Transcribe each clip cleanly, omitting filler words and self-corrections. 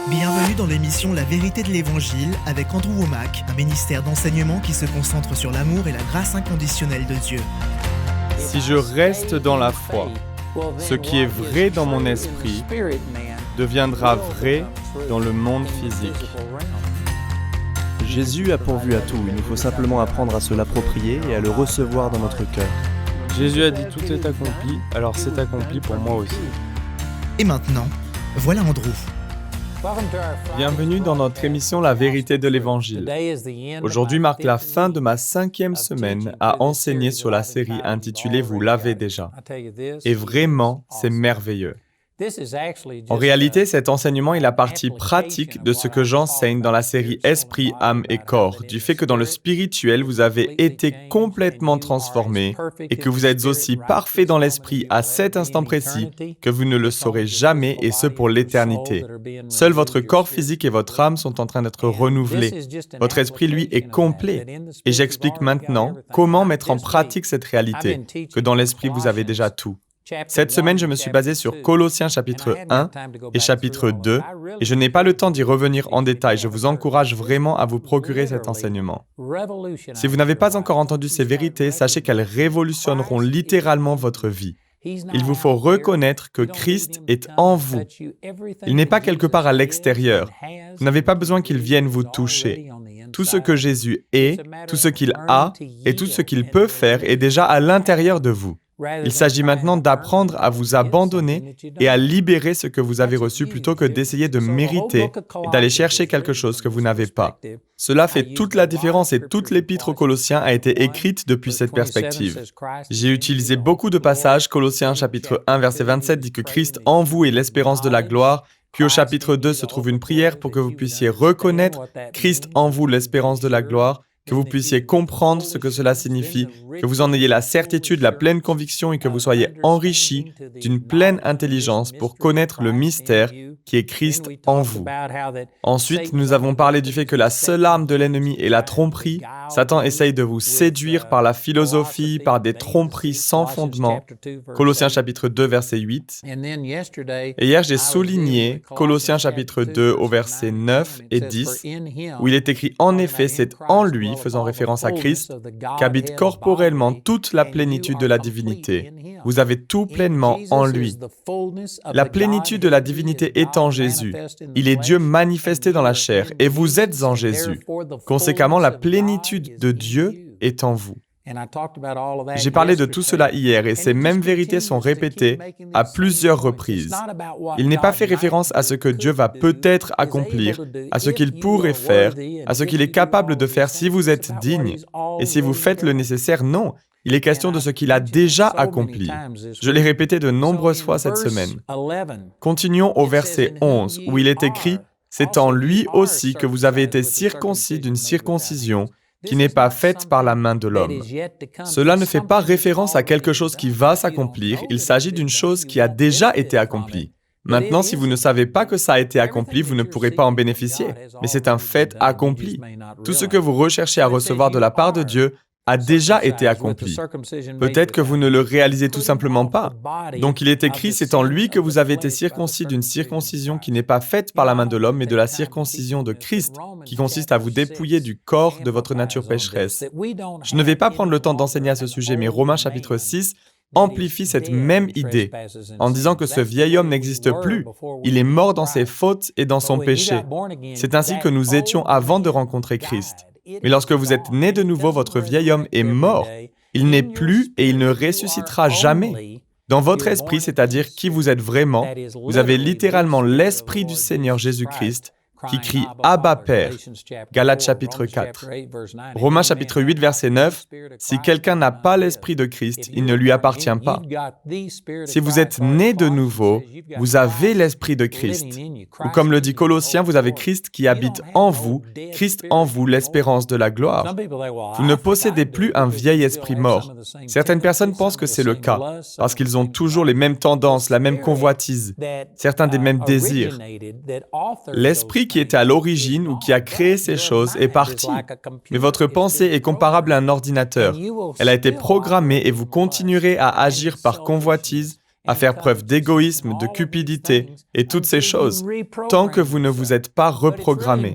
Bienvenue dans l'émission La vérité de l'Évangile avec Andrew Womack, un ministère d'enseignement qui se concentre sur l'amour et la grâce inconditionnelle de Dieu. Si je reste dans la foi, ce qui est vrai dans mon esprit deviendra vrai dans le monde physique. Jésus a pourvu à tout, il nous faut simplement apprendre à se l'approprier et à le recevoir dans notre cœur. Jésus a dit « Tout est accompli », alors c'est accompli pour moi aussi. Et maintenant, voilà Andrew. Bienvenue dans notre émission La vérité de l'Évangile. Aujourd'hui marque la fin de ma 5e semaine à enseigner sur la série intitulée « Vous l'avez déjà ». Et vraiment, c'est merveilleux. En réalité, cet enseignement est la partie pratique de ce que j'enseigne dans la série Esprit, âme et corps, du fait que dans le spirituel, vous avez été complètement transformés et que vous êtes aussi parfait dans l'esprit à cet instant précis que vous ne le saurez jamais et ce pour l'éternité. Seul votre corps physique et votre âme sont en train d'être renouvelés. Votre esprit, lui, est complet. Et j'explique maintenant comment mettre en pratique cette réalité, que dans l'esprit, vous avez déjà tout. Cette semaine, je me suis basé sur Colossiens chapitre 1 et chapitre 2, et je n'ai pas le temps d'y revenir en détail. Je vous encourage vraiment à vous procurer cet enseignement. Si vous n'avez pas encore entendu ces vérités, sachez qu'elles révolutionneront littéralement votre vie. Il vous faut reconnaître que Christ est en vous. Il n'est pas quelque part à l'extérieur. Vous n'avez pas besoin qu'il vienne vous toucher. Tout ce que Jésus est, tout ce qu'il a et tout ce qu'il peut faire est déjà à l'intérieur de vous. Il s'agit maintenant d'apprendre à vous abandonner et à libérer ce que vous avez reçu plutôt que d'essayer de mériter et d'aller chercher quelque chose que vous n'avez pas. Cela fait toute la différence et toute l'épître aux Colossiens a été écrite depuis cette perspective. J'ai utilisé beaucoup de passages. Colossiens chapitre 1 verset 27 dit que Christ en vous est l'espérance de la gloire. Puis au chapitre 2 se trouve une prière pour que vous puissiez reconnaître Christ en vous l'espérance de la gloire, que vous puissiez comprendre ce que cela signifie, que vous en ayez la certitude, la pleine conviction et que vous soyez enrichis d'une pleine intelligence pour connaître le mystère qui est Christ en vous. Ensuite, nous avons parlé du fait que la seule arme de l'ennemi est la tromperie. Satan essaye de vous séduire par la philosophie, par des tromperies sans fondement. Colossiens chapitre 2, verset 8. Et hier, j'ai souligné Colossiens chapitre 2 au verset 9 et 10, où il est écrit « En effet, c'est en lui, faisant référence à Christ, qu'habite corporellement toute la plénitude de la divinité. Vous avez tout pleinement en lui. La plénitude de la divinité est en Jésus. Il est Dieu manifesté dans la chair, et vous êtes en Jésus. Conséquemment, la plénitude de Dieu est en vous. J'ai parlé de tout cela hier et ces mêmes vérités sont répétées à plusieurs reprises. Il n'est pas fait référence à ce que Dieu va peut-être accomplir, à ce qu'il pourrait faire, à ce qu'il est capable de faire si vous êtes digne. Et si vous faites le nécessaire, non. Il est question de ce qu'il a déjà accompli. Je l'ai répété de nombreuses fois cette semaine. Continuons au verset 11 où il est écrit « C'est en lui aussi que vous avez été circoncis d'une circoncision qui n'est pas faite par la main de l'homme. » Cela ne fait pas référence à quelque chose qui va s'accomplir, il s'agit d'une chose qui a déjà été accomplie. Maintenant, si vous ne savez pas que ça a été accompli, vous ne pourrez pas en bénéficier, mais c'est un fait accompli. Tout ce que vous recherchez à recevoir de la part de Dieu a déjà été accompli. Peut-être que vous ne le réalisez tout simplement pas. Donc il est écrit, c'est en lui que vous avez été circoncis d'une circoncision qui n'est pas faite par la main de l'homme, mais de la circoncision de Christ, qui consiste à vous dépouiller du corps de votre nature pécheresse. Je ne vais pas prendre le temps d'enseigner à ce sujet, mais Romains chapitre 6 amplifie cette même idée en disant que ce vieil homme n'existe plus. Il est mort dans ses fautes et dans son péché. C'est ainsi que nous étions avant de rencontrer Christ. Mais lorsque vous êtes né de nouveau, votre vieil homme est mort. Il n'est plus et il ne ressuscitera jamais. Dans votre esprit, c'est-à-dire qui vous êtes vraiment, vous avez littéralement l'esprit du Seigneur Jésus-Christ qui crie « Abba Père » Galates chapitre 4. Romains chapitre 8, verset 9 « Si quelqu'un n'a pas l'esprit de Christ, il ne lui appartient pas. » Si vous êtes né de nouveau, vous avez l'esprit de Christ. Ou comme le dit Colossiens, vous avez Christ qui habite en vous, Christ en vous, l'espérance de la gloire. Vous ne possédez plus un vieil esprit mort. Certaines personnes pensent que c'est le cas, parce qu'ils ont toujours les mêmes tendances, la même convoitise, certains des mêmes désirs. L'esprit qui était à l'origine ou qui a créé ces choses est parti. Mais votre pensée est comparable à un ordinateur. Elle a été programmée et vous continuerez à agir par convoitise à faire preuve d'égoïsme, de cupidité et toutes ces choses, tant que vous ne vous êtes pas reprogrammé.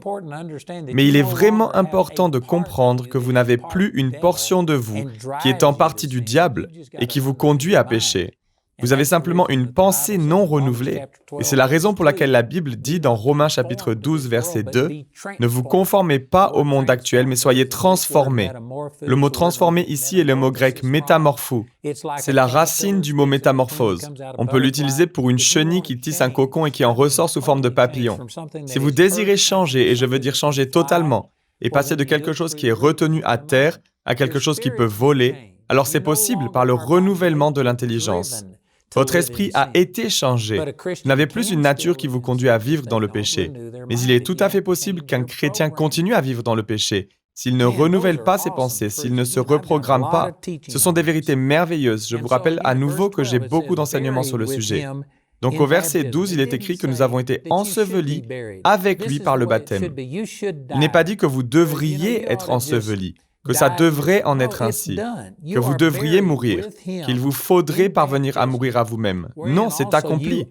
Mais il est vraiment important de comprendre que vous n'avez plus une portion de vous qui est en partie du diable et qui vous conduit à pécher. Vous avez simplement une pensée non renouvelée. Et c'est la raison pour laquelle la Bible dit dans Romains chapitre 12, verset 2, « Ne vous conformez pas au monde actuel, mais soyez transformés. » Le mot « transformer » ici est le mot grec « métamorphou ». C'est la racine du mot « métamorphose ». On peut l'utiliser pour une chenille qui tisse un cocon et qui en ressort sous forme de papillon. Si vous désirez changer, et je veux dire changer totalement, et passer de quelque chose qui est retenu à terre à quelque chose qui peut voler, alors c'est possible par le renouvellement de l'intelligence. Votre esprit a été changé. Vous n'avez plus une nature qui vous conduit à vivre dans le péché. Mais il est tout à fait possible qu'un chrétien continue à vivre dans le péché s'il ne renouvelle pas ses pensées, s'il ne se reprogramme pas. Ce sont des vérités merveilleuses. Je vous rappelle à nouveau que j'ai beaucoup d'enseignements sur le sujet. Donc au verset 12, il est écrit que nous avons été ensevelis avec lui par le baptême. Il n'est pas dit que vous devriez être ensevelis, que ça devrait en être ainsi, que vous devriez mourir, qu'il vous faudrait parvenir à mourir à vous-même. Non, c'est accompli.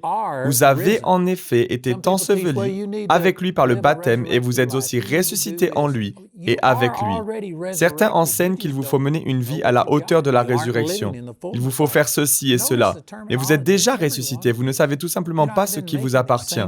Vous avez en effet été ensevelis avec lui par le baptême et vous êtes aussi ressuscités en lui et avec lui. Certains enseignent qu'il vous faut mener une vie à la hauteur de la résurrection. Il vous faut faire ceci et cela. Mais vous êtes déjà ressuscités, vous ne savez tout simplement pas ce qui vous appartient.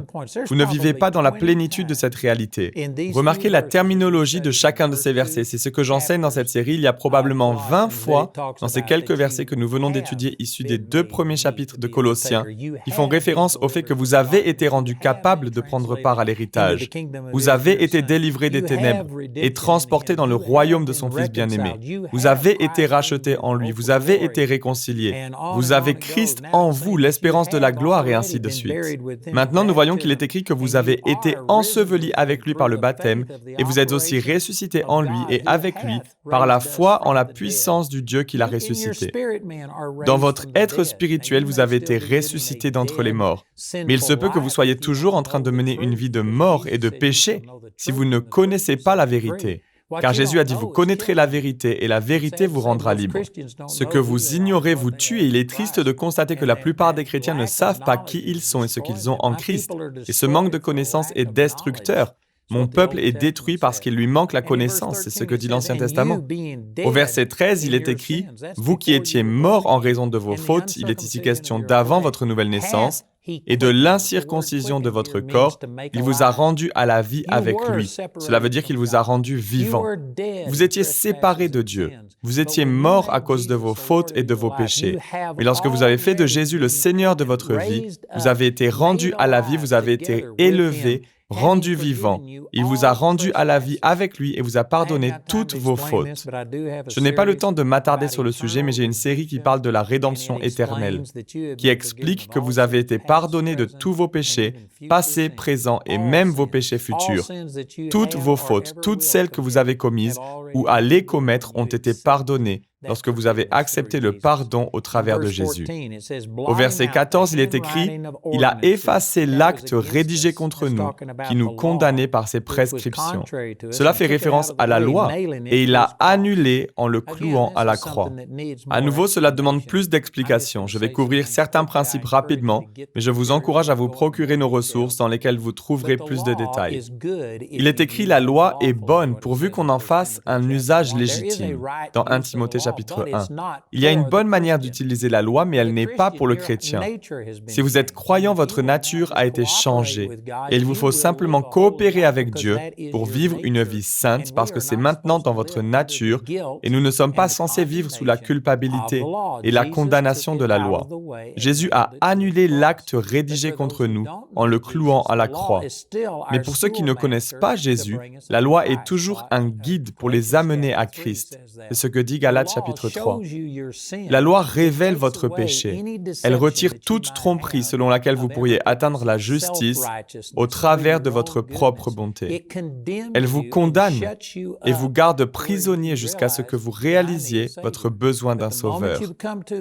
Vous ne vivez pas dans la plénitude de cette réalité. Remarquez la terminologie de chacun de ces versets. C'est ce que j'enseigne dans cette série. Il y a probablement 20 fois dans ces quelques versets que nous venons d'étudier issus des 2 premiers chapitres de Colossiens qui font référence au fait que vous avez été rendus capables de prendre part à l'héritage. Vous avez été délivrés des ténèbres et transportés dans le royaume de son Fils bien-aimé. Vous avez été rachetés en lui. Vous avez été réconciliés. Vous avez Christ en vous, l'espérance de la gloire et ainsi de suite. Maintenant, nous voyons qu'il est écrit que vous avez été ensevelis avec lui par le baptême et vous êtes aussi ressuscités en lui et avec lui par la foi en la puissance du Dieu qui l'a ressuscité. Dans votre être spirituel, vous avez été ressuscité d'entre les morts. Mais il se peut que vous soyez toujours en train de mener une vie de mort et de péché si vous ne connaissez pas la vérité. Car Jésus a dit, vous connaîtrez la vérité et la vérité vous rendra libre. Ce que vous ignorez vous tue et il est triste de constater que la plupart des chrétiens ne savent pas qui ils sont et ce qu'ils ont en Christ. Et ce manque de connaissance est destructeur. Mon peuple est détruit parce qu'il lui manque la connaissance, c'est ce que dit l'Ancien Testament. Au verset 13, il est écrit « Vous qui étiez morts en raison de vos fautes », il est ici question d'avant votre nouvelle naissance, et de l'incirconcision de votre corps, il vous a rendu à la vie avec lui. Cela veut dire qu'il vous a rendu vivant. Vous étiez séparés de Dieu. Vous étiez morts à cause de vos fautes et de vos péchés. Mais lorsque vous avez fait de Jésus le Seigneur de votre vie, vous avez été rendus à la vie, vous avez été élevés, rendu vivant. Il vous a rendu à la vie avec lui et vous a pardonné toutes vos fautes. Je n'ai pas le temps de m'attarder sur le sujet, mais j'ai une série qui parle de la rédemption éternelle, qui explique que vous avez été pardonnés de tous vos péchés, passés, présents et même vos péchés futurs. Toutes vos fautes, toutes celles que vous avez commises ou allez commettre ont été pardonnées lorsque vous avez accepté le pardon au travers de Jésus. Au verset 14, il est écrit « Il a effacé l'acte rédigé contre nous, qui nous condamnait par ses prescriptions. » Cela fait référence à la loi, et il l'a annulé en le clouant à la croix. À nouveau, cela demande plus d'explications. Je vais couvrir certains principes rapidement, mais je vous encourage à vous procurer nos ressources dans lesquelles vous trouverez plus de détails. Il est écrit « La loi est bonne, pourvu qu'on en fasse un usage légitime. » Dans 1 Timothée chapitre 1. Il y a une bonne manière d'utiliser la loi, mais elle n'est pas pour le chrétien. Si vous êtes croyant, votre nature a été changée. Et il vous faut simplement coopérer avec Dieu pour vivre une vie sainte, parce que c'est maintenant dans votre nature, et nous ne sommes pas censés vivre sous la culpabilité et la condamnation de la loi. Jésus a annulé l'acte rédigé contre nous en le clouant à la croix. Mais pour ceux qui ne connaissent pas Jésus, la loi est toujours un guide pour les amener à Christ. C'est ce que dit Galates chapitre 3. La loi révèle votre péché. Elle retire toute tromperie selon laquelle vous pourriez atteindre la justice au travers de votre propre bonté. Elle vous condamne et vous garde prisonnier jusqu'à ce que vous réalisiez votre besoin d'un sauveur.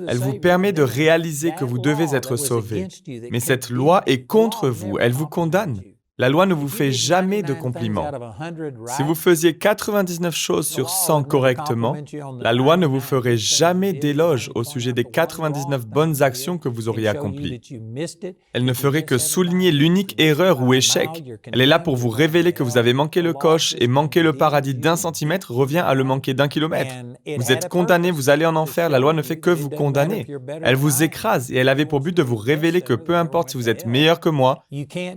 Elle vous permet de réaliser que vous devez être sauvé. Mais cette loi est contre vous, elle vous condamne. La loi ne vous fait jamais de compliments. Si vous faisiez 99 choses sur 100 correctement, la loi ne vous ferait jamais d'éloge au sujet des 99 bonnes actions que vous auriez accomplies. Elle ne ferait que souligner l'unique erreur ou échec. Elle est là pour vous révéler que vous avez manqué le coche et manquer le paradis d'1 centimètre revient à le manquer d'1 kilomètre. Vous êtes condamné, vous allez en enfer, la loi ne fait que vous condamner. Elle vous écrase et elle avait pour but de vous révéler que peu importe si vous êtes meilleur que moi,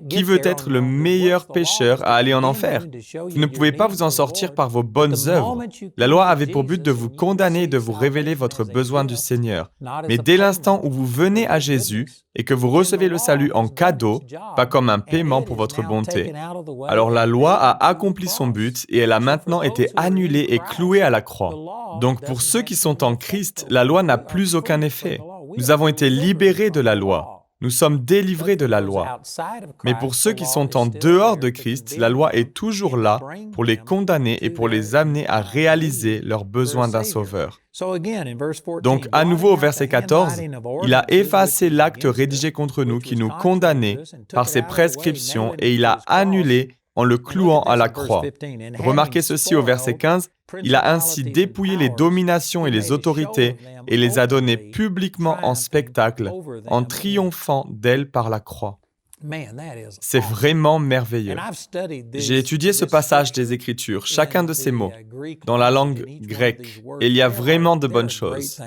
qui veut être le meilleur pécheur à aller en enfer? Vous ne pouvez pas vous en sortir par vos bonnes œuvres. La loi avait pour but de vous condamner et de vous révéler votre besoin du Seigneur. Mais dès l'instant où vous venez à Jésus et que vous recevez le salut en cadeau, pas comme un paiement pour votre bonté, alors la loi a accompli son but et elle a maintenant été annulée et clouée à la croix. Donc pour ceux qui sont en Christ, la loi n'a plus aucun effet. Nous avons été libérés de la loi. Nous sommes délivrés de la loi. Mais pour ceux qui sont en dehors de Christ, la loi est toujours là pour les condamner et pour les amener à réaliser leur besoin d'un sauveur. Donc, à nouveau au verset 14, il a effacé l'acte rédigé contre nous qui nous condamnait par ses prescriptions et il a annulé en le clouant à la croix. Remarquez ceci au verset 15, il a ainsi dépouillé les dominations et les autorités et les a données publiquement en spectacle, en triomphant d'elles par la croix. C'est vraiment merveilleux. J'ai étudié ce passage des Écritures, chacun de ces mots, dans la langue grecque, et il y a vraiment de bonnes choses.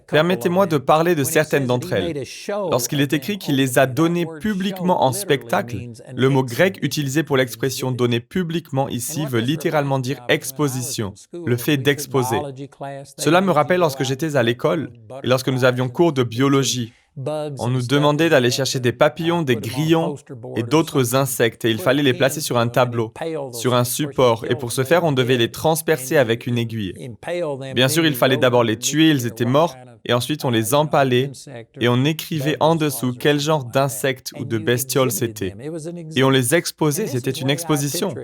Permettez-moi de parler de certaines d'entre elles. Lorsqu'il est écrit qu'il les a données publiquement en spectacle, le mot grec utilisé pour l'expression « donner publiquement » ici veut littéralement dire « exposition », le fait d'exposer. Cela me rappelle lorsque j'étais à l'école et lorsque nous avions cours de biologie. On nous demandait d'aller chercher des papillons, des grillons et d'autres insectes et il fallait les placer sur un tableau, sur un support et pour ce faire, on devait les transpercer avec une aiguille. Bien sûr, il fallait d'abord les tuer, ils étaient morts, et ensuite on les empalait et on écrivait en dessous quel genre d'insecte ou de bestiole c'était. Et on les exposait, c'était une exposition.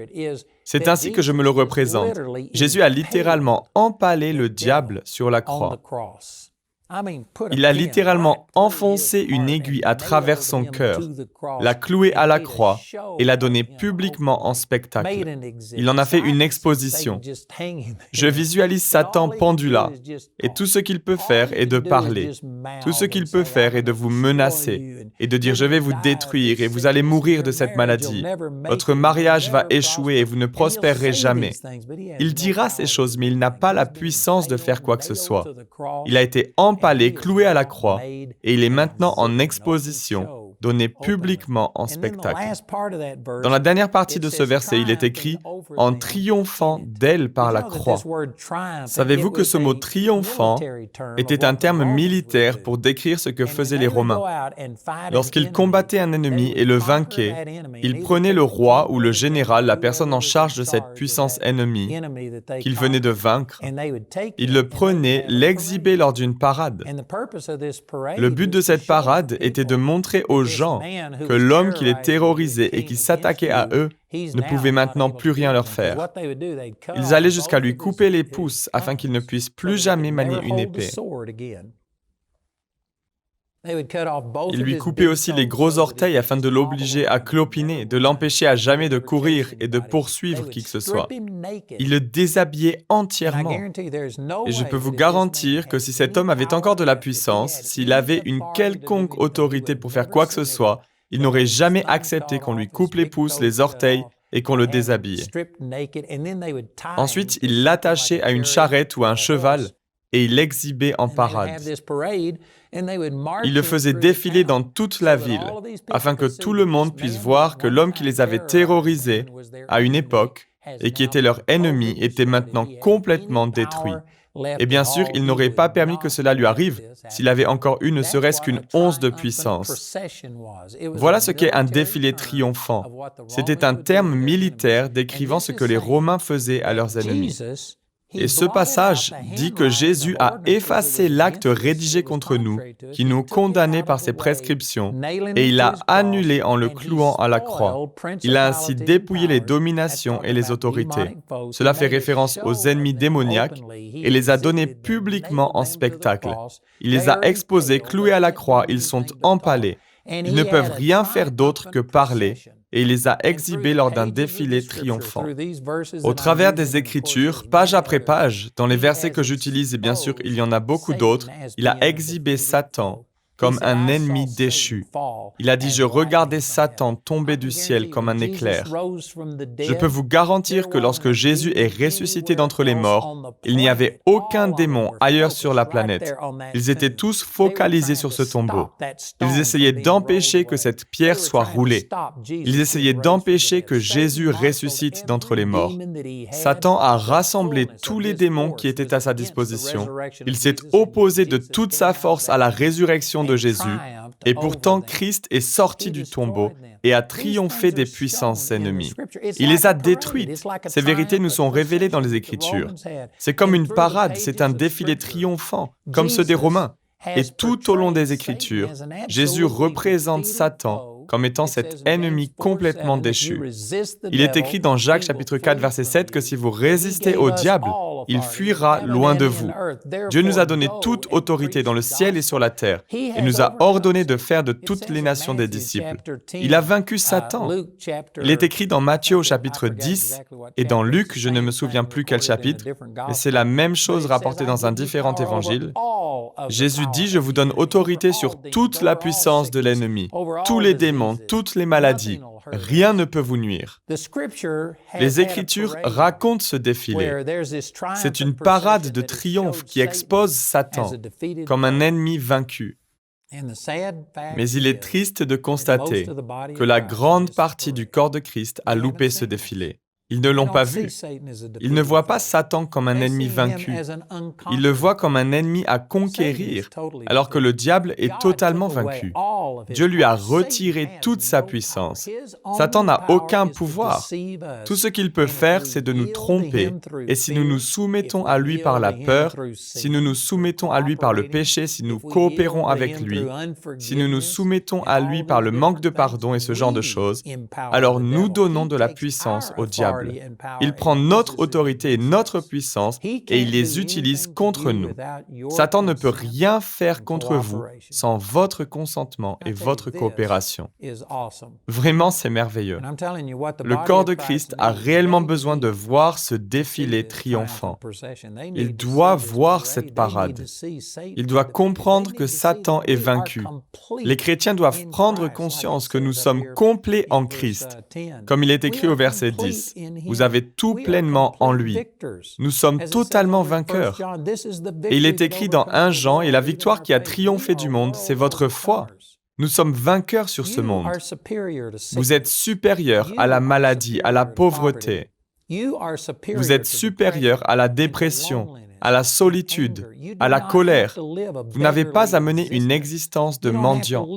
C'est ainsi que je me le représente. Jésus a littéralement empalé le diable sur la croix. Il a littéralement enfoncé une aiguille à travers son cœur, l'a cloué à la croix et l'a donné publiquement en spectacle. Il en a fait une exposition. Je visualise Satan pendu là, et tout ce qu'il peut faire est de parler. Tout ce qu'il peut faire est de vous menacer et de dire « je vais vous détruire et vous allez mourir de cette maladie. Votre mariage va échouer et vous ne prospérerez jamais. » Il dira ces choses, mais il n'a pas la puissance de faire quoi que ce soit. Il a été empalé, cloué à la croix, et il est maintenant en exposition, donné publiquement en spectacle. Dans la dernière partie de ce verset, il est écrit « en triomphant d'elle par la croix ». Savez-vous que ce mot « triomphant » était un terme militaire pour décrire ce que faisaient les Romains? Lorsqu'ils combattaient un ennemi et le vainquaient, ils prenaient le roi ou le général, la personne en charge de cette puissance ennemie qu'ils venaient de vaincre. Ils le prenaient, l'exhibaient lors d'une parade. Le but de cette parade était de montrer aux gens que l'homme qui les terrorisait et qui s'attaquait à eux ne pouvait maintenant plus rien leur faire. Ils allaient jusqu'à lui couper les pouces afin qu'il ne puisse plus jamais manier une épée. Ils lui coupaient aussi les gros orteils afin de l'obliger à clopiner, de l'empêcher à jamais de courir et de poursuivre qui que ce soit. Ils le déshabillaient entièrement. Et je peux vous garantir que si cet homme avait encore de la puissance, s'il avait une quelconque autorité pour faire quoi que ce soit, il n'aurait jamais accepté qu'on lui coupe les pouces, les orteils et qu'on le déshabille. Ensuite, il l'attachait à une charrette ou à un cheval et il l'exhibait en parade. Il le faisait défiler dans toute la ville, afin que tout le monde puisse voir que l'homme qui les avait terrorisés à une époque et qui était leur ennemi était maintenant complètement détruit. Et bien sûr, il n'aurait pas permis que cela lui arrive s'il avait encore eu ne serait-ce qu'une once de puissance. Voilà ce qu'est un défilé triomphant. C'était un terme militaire décrivant ce que les Romains faisaient à leurs ennemis. Et ce passage dit que Jésus a effacé l'acte rédigé contre nous, qui nous condamnait par ses prescriptions, et il l'a annulé en le clouant à la croix. Il a ainsi dépouillé les dominations et les autorités. Cela fait référence aux ennemis démoniaques et les a donnés publiquement en spectacle. Il les a exposés, cloués à la croix, ils sont empalés. Ils ne peuvent rien faire d'autre que parler. et il les a exhibés lors d'un défilé triomphant. Au travers des Écritures, page après page, dans les versets que j'utilise, et bien sûr il y en a beaucoup d'autres, il a exhibé Satan comme un ennemi déchu. Il a dit « Je regardais Satan tomber du ciel comme un éclair ». Je peux vous garantir que lorsque Jésus est ressuscité d'entre les morts, il n'y avait aucun démon ailleurs sur la planète. Ils étaient tous focalisés sur ce tombeau. Ils essayaient d'empêcher que cette pierre soit roulée. Ils essayaient d'empêcher que Jésus ressuscite d'entre les morts. Satan a rassemblé tous les démons qui étaient à sa disposition. Il s'est opposé de toute sa force à la résurrection de Jésus, et pourtant Christ est sorti du tombeau et a triomphé des puissances ennemies. Il les a détruites. Ces vérités nous sont révélées dans les Écritures. C'est comme une parade, c'est un défilé triomphant, comme ceux des Romains. Et tout au long des Écritures, Jésus représente Satan comme étant cet ennemi complètement déchu. Il est écrit dans Jacques chapitre 4 verset 7 que si vous résistez au diable, il fuira loin de vous. Dieu nous a donné toute autorité dans le ciel et sur la terre et nous a ordonné de faire de toutes les nations des disciples. Il a vaincu Satan. Il est écrit dans Matthieu au chapitre 10 et dans Luc, je ne me souviens plus quel chapitre, mais c'est la même chose rapportée dans un différent évangile. Jésus dit « Je vous donne autorité sur toute la puissance de l'ennemi, tous les démons, toutes les maladies. Rien ne peut vous nuire. » Les Écritures racontent ce défilé. C'est une parade de triomphe qui expose Satan comme un ennemi vaincu. Mais il est triste de constater que la grande partie du corps de Christ a loupé ce défilé. Ils ne l'ont pas vu. Ils ne voient pas Satan comme un ennemi vaincu. Ils le voient comme un ennemi à conquérir, alors que le diable est totalement vaincu. Dieu lui a retiré toute sa puissance. Satan n'a aucun pouvoir. Tout ce qu'il peut faire, c'est de nous tromper. Et si nous nous soumettons à lui par la peur, si nous nous soumettons à lui par le péché, si nous coopérons avec lui, si nous nous soumettons à lui par le manque de pardon et ce genre de choses, alors nous donnons de la puissance au diable. Il prend notre autorité et notre puissance et il les utilise contre nous. Satan ne peut rien faire contre vous sans votre consentement et votre coopération. Vraiment, c'est merveilleux. Le corps de Christ a réellement besoin de voir ce défilé triomphant. Il doit voir cette parade. Il doit comprendre que Satan est vaincu. Les chrétiens doivent prendre conscience que nous sommes complets en Christ. Comme il est écrit au verset 10. Vous avez tout pleinement en lui. Nous sommes totalement vainqueurs. Et il est écrit dans 1 Jean, et la victoire qui a triomphé du monde, c'est votre foi. Nous sommes vainqueurs sur ce monde. Vous êtes supérieurs à la maladie, à la pauvreté. Vous êtes supérieurs à la dépression, à la solitude, à la colère. Vous n'avez pas à mener une existence de mendiant.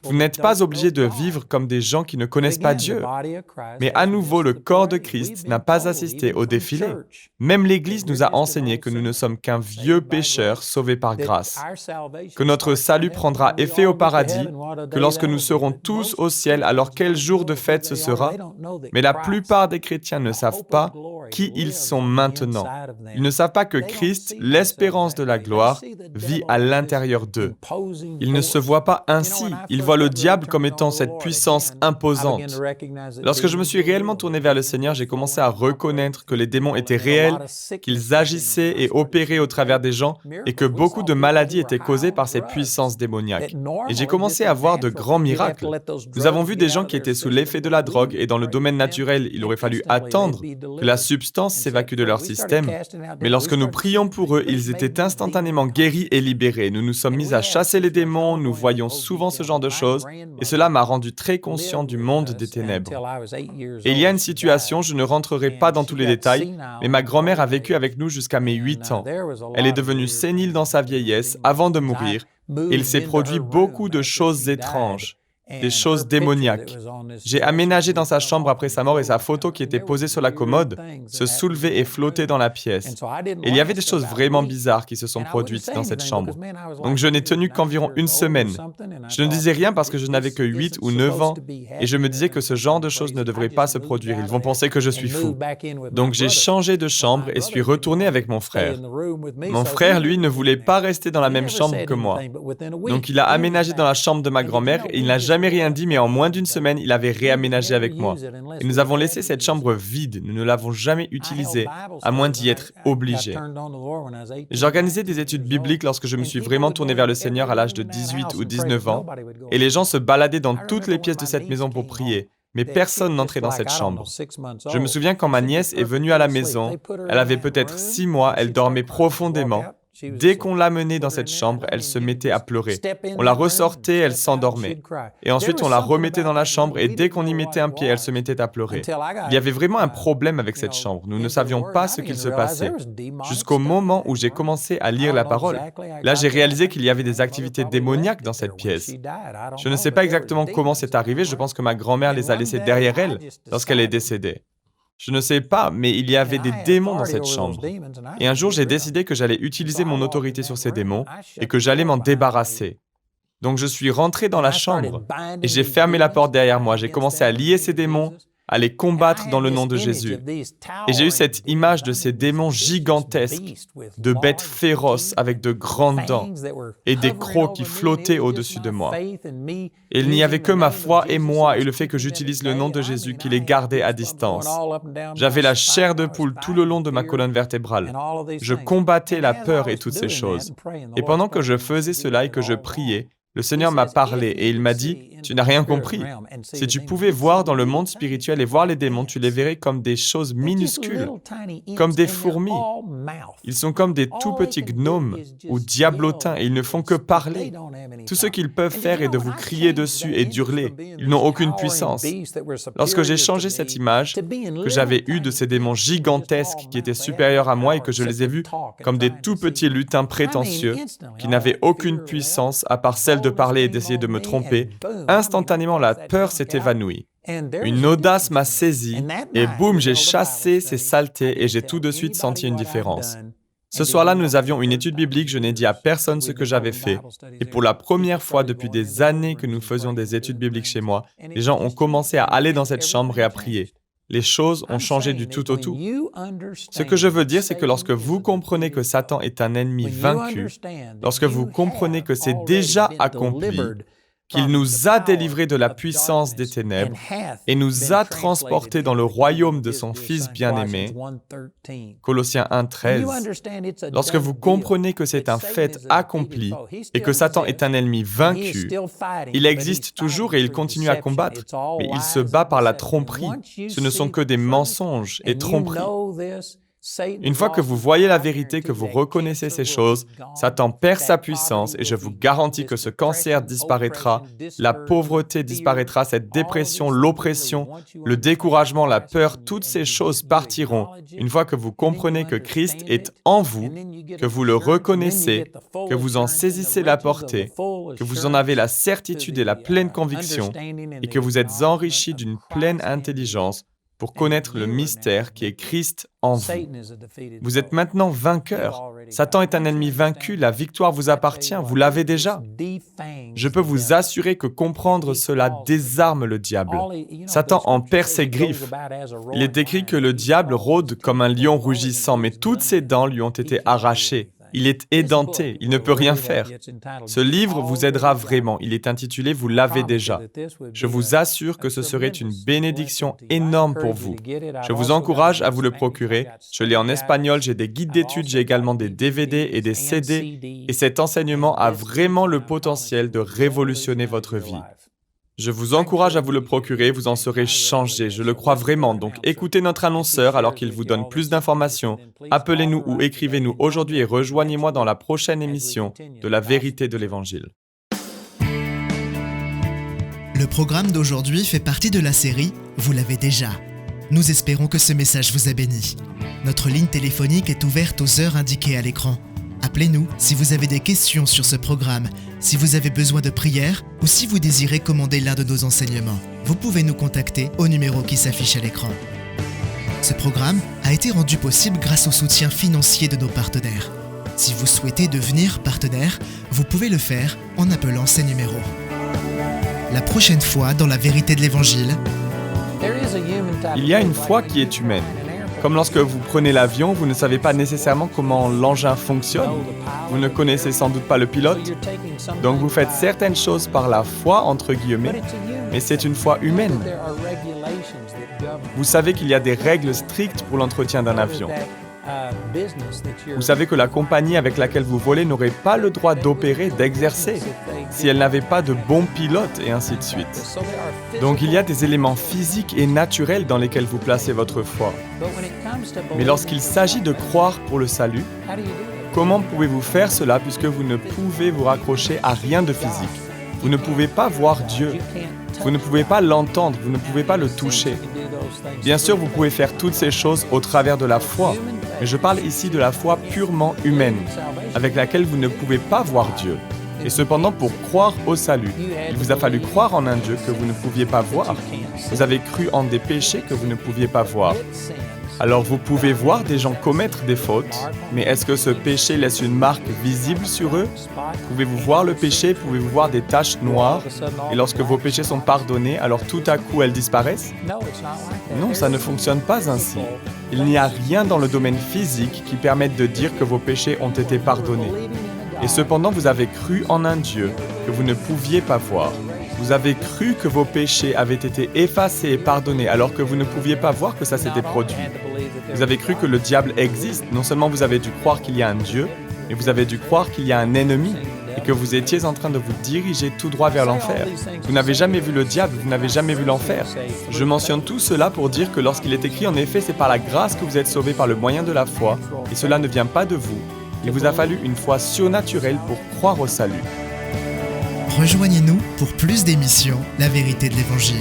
Vous n'êtes pas obligé de vivre comme des gens qui ne connaissent pas Dieu. Mais à nouveau, le corps de Christ n'a pas assisté au défilé. Même l'Église nous a enseigné que nous ne sommes qu'un vieux pécheur sauvé par grâce, que notre salut prendra effet au paradis, que lorsque nous serons tous au ciel, alors quel jour de fête ce sera? Mais la plupart des chrétiens ne savent pas qui ils sont maintenant. Ils ne savent pas que Christ, l'espérance de la gloire, vit à l'intérieur d'eux. Ils ne se voient pas ainsi. Ils voient le diable comme étant cette puissance imposante. Lorsque je me suis réellement tourné vers le Seigneur, j'ai commencé à reconnaître que les démons étaient réels, qu'ils agissaient et opéraient au travers des gens, et que beaucoup de maladies étaient causées par ces puissances démoniaques. Et j'ai commencé à voir de grands miracles. Nous avons vu des gens qui étaient sous l'effet de la drogue, et dans le domaine naturel, il aurait fallu attendre que la substance s'évacue de leur système. Mais lorsque nous prions pour eux, ils étaient instantanément guéris et libérés. Nous nous sommes mis à chasser les démons, nous voyons souvent ce genre de choses, et cela m'a rendu très conscient du monde des ténèbres. Et il y a une situation, je ne rentrerai pas dans tous les détails, mais ma grand-mère a vécu avec nous jusqu'à mes 8 ans. Elle est devenue sénile dans sa vieillesse avant de mourir, et il s'est produit beaucoup de choses étranges. Des choses démoniaques. J'ai aménagé dans sa chambre après sa mort et sa photo qui était posée sur la commode se soulevait et flottait dans la pièce. Et il y avait des choses vraiment bizarres qui se sont produites dans cette chambre. Donc je n'ai tenu qu'environ 1 semaine. Je ne disais rien parce que je n'avais que 8 ou 9 ans et je me disais que ce genre de choses ne devrait pas se produire. Ils vont penser que je suis fou. Donc j'ai changé de chambre et suis retourné avec mon frère. Mon frère, lui, ne voulait pas rester dans la même chambre que moi. Donc il a aménagé dans la chambre de ma grand-mère et il n'a jamais jamais rien dit, mais en moins d'une semaine, il avait réaménagé avec moi. Et nous avons laissé cette chambre vide. Nous ne l'avons jamais utilisée, à moins d'y être obligés. J'ai organisé des études bibliques lorsque je me suis vraiment tourné vers le Seigneur à l'âge de 18 ou 19 ans, et les gens se baladaient dans toutes les pièces de cette maison pour prier. Mais personne n'entrait dans cette chambre. Je me souviens quand ma nièce est venue à la maison, elle avait peut-être 6 mois, elle dormait profondément. Dès qu'on l'amenait dans cette chambre, elle se mettait à pleurer. On la ressortait, elle s'endormait. Et ensuite, on la remettait dans la chambre et dès qu'on y mettait un pied, elle se mettait à pleurer. Il y avait vraiment un problème avec cette chambre. Nous ne savions pas ce qu'il se passait. Jusqu'au moment où j'ai commencé à lire la parole. Là, j'ai réalisé qu'il y avait des activités démoniaques dans cette pièce. Je ne sais pas exactement comment c'est arrivé. Je pense que ma grand-mère les a laissés derrière elle lorsqu'elle est décédée. Je ne sais pas, mais il y avait des démons dans cette chambre. Et un jour, j'ai décidé que j'allais utiliser mon autorité sur ces démons et que j'allais m'en débarrasser. Donc je suis rentré dans la chambre et j'ai fermé la porte derrière moi. J'ai commencé à lier ces démons, à les combattre dans le nom de Jésus. Et j'ai eu cette image de ces démons gigantesques, de bêtes féroces avec de grandes dents et des crocs qui flottaient au-dessus de moi. Et il n'y avait que ma foi et moi et le fait que j'utilise le nom de Jésus qui les gardait à distance. J'avais la chair de poule tout le long de ma colonne vertébrale. Je combattais la peur et toutes ces choses. Et pendant que je faisais cela et que je priais, le Seigneur m'a parlé et il m'a dit « Tu n'as rien compris. Si tu pouvais voir dans le monde spirituel et voir les démons, tu les verrais comme des choses minuscules, comme des fourmis. Ils sont comme des tout petits gnomes ou diablotins et ils ne font que parler. Tout ce qu'ils peuvent faire est de vous crier dessus et d'hurler. Ils n'ont aucune puissance. » Lorsque j'ai changé cette image que j'avais eue de ces démons gigantesques qui étaient supérieurs à moi et que je les ai vus comme des tout petits lutins prétentieux qui n'avaient aucune puissance à part celle de parler et d'essayer de me tromper, instantanément la peur s'est évanouie. Une audace m'a saisi et boum, j'ai chassé ces saletés et j'ai tout de suite senti une différence. Ce soir-là, nous avions une étude biblique, je n'ai dit à personne ce que j'avais fait. Et pour la première fois depuis des années que nous faisions des études bibliques chez moi, les gens ont commencé à aller dans cette chambre et à prier. Les choses ont changé du tout au tout. Ce que je veux dire, c'est que lorsque vous comprenez que Satan est un ennemi vaincu, lorsque vous comprenez que c'est déjà accompli, qu'il nous a délivrés de la puissance des ténèbres et nous a transportés dans le royaume de son Fils bien-aimé, Colossiens 1:13, lorsque vous comprenez que c'est un fait accompli et que Satan est un ennemi vaincu, il existe toujours et il continue à combattre, mais il se bat par la tromperie. Ce ne sont que des mensonges et tromperies. Une fois que vous voyez la vérité, que vous reconnaissez ces choses, Satan perd sa puissance et je vous garantis que ce cancer disparaîtra, la pauvreté disparaîtra, cette dépression, l'oppression, le découragement, la peur, toutes ces choses partiront une fois que vous comprenez que Christ est en vous, que vous le reconnaissez, que vous en saisissez la portée, que vous en avez la certitude et la pleine conviction et que vous êtes enrichis d'une pleine intelligence pour connaître le mystère qui est Christ en vous. Vous êtes maintenant vainqueur. Satan est un ennemi vaincu, la victoire vous appartient, vous l'avez déjà. Je peux vous assurer que comprendre cela désarme le diable. Satan en perd ses griffes. Il est écrit que le diable rôde comme un lion rugissant, mais toutes ses dents lui ont été arrachées. Il est édenté, il ne peut rien faire. Ce livre vous aidera vraiment. Il est intitulé « Vous l'avez déjà ». Je vous assure que ce serait une bénédiction énorme pour vous. Je vous encourage à vous le procurer. Je l'ai en espagnol, j'ai des guides d'études, j'ai également des DVD et des CD. Et cet enseignement a vraiment le potentiel de révolutionner votre vie. Je vous encourage à vous le procurer, vous en serez changé, je le crois vraiment. Donc écoutez notre annonceur alors qu'il vous donne plus d'informations. Appelez-nous ou écrivez-nous aujourd'hui et rejoignez-moi dans la prochaine émission de La Vérité de l'Évangile. Le programme d'aujourd'hui fait partie de la série « Vous l'avez déjà ». Nous espérons que ce message vous a béni. Notre ligne téléphonique est ouverte aux heures indiquées à l'écran. Appelez-nous si vous avez des questions sur ce programme, si vous avez besoin de prière ou si vous désirez commander l'un de nos enseignements. Vous pouvez nous contacter au numéro qui s'affiche à l'écran. Ce programme a été rendu possible grâce au soutien financier de nos partenaires. Si vous souhaitez devenir partenaire, vous pouvez le faire en appelant ces numéros. La prochaine fois dans La Vérité de l'Évangile, il y a une foi qui est humaine. Comme lorsque vous prenez l'avion, vous ne savez pas nécessairement comment l'engin fonctionne. Vous ne connaissez sans doute pas le pilote. Donc vous faites certaines choses par la foi, entre guillemets, mais c'est une foi humaine. Vous savez qu'il y a des règles strictes pour l'entretien d'un avion. Vous savez que la compagnie avec laquelle vous volez n'aurait pas le droit d'opérer, d'exercer, si elle n'avait pas de bons pilotes, et ainsi de suite. Donc il y a des éléments physiques et naturels dans lesquels vous placez votre foi. Mais lorsqu'il s'agit de croire pour le salut, comment pouvez-vous faire cela puisque vous ne pouvez vous raccrocher à rien de physique? Vous ne pouvez pas voir Dieu. Vous ne pouvez pas l'entendre, vous ne pouvez pas le toucher. Bien sûr, vous pouvez faire toutes ces choses au travers de la foi, mais je parle ici de la foi purement humaine, avec laquelle vous ne pouvez pas voir Dieu. Et cependant, pour croire au salut, il vous a fallu croire en un Dieu que vous ne pouviez pas voir. Vous avez cru en des péchés que vous ne pouviez pas voir. Alors vous pouvez voir des gens commettre des fautes, mais est-ce que ce péché laisse une marque visible sur eux? Pouvez-vous voir le péché? Pouvez-vous voir des taches noires? Et lorsque vos péchés sont pardonnés, alors tout à coup elles disparaissent? Non, ça ne fonctionne pas ainsi. Il n'y a rien dans le domaine physique qui permette de dire que vos péchés ont été pardonnés. Et cependant, vous avez cru en un Dieu que vous ne pouviez pas voir. Vous avez cru que vos péchés avaient été effacés et pardonnés alors que vous ne pouviez pas voir que ça s'était produit. Vous avez cru que le diable existe. Non seulement vous avez dû croire qu'il y a un Dieu, mais vous avez dû croire qu'il y a un ennemi et que vous étiez en train de vous diriger tout droit vers l'enfer. Vous n'avez jamais vu le diable, vous n'avez jamais vu l'enfer. Je mentionne tout cela pour dire que lorsqu'il est écrit, en effet, c'est par la grâce que vous êtes sauvés par le moyen de la foi, et cela ne vient pas de vous. Il vous a fallu une foi surnaturelle pour croire au salut. Rejoignez-nous pour plus d'émissions La vérité de l'Évangile.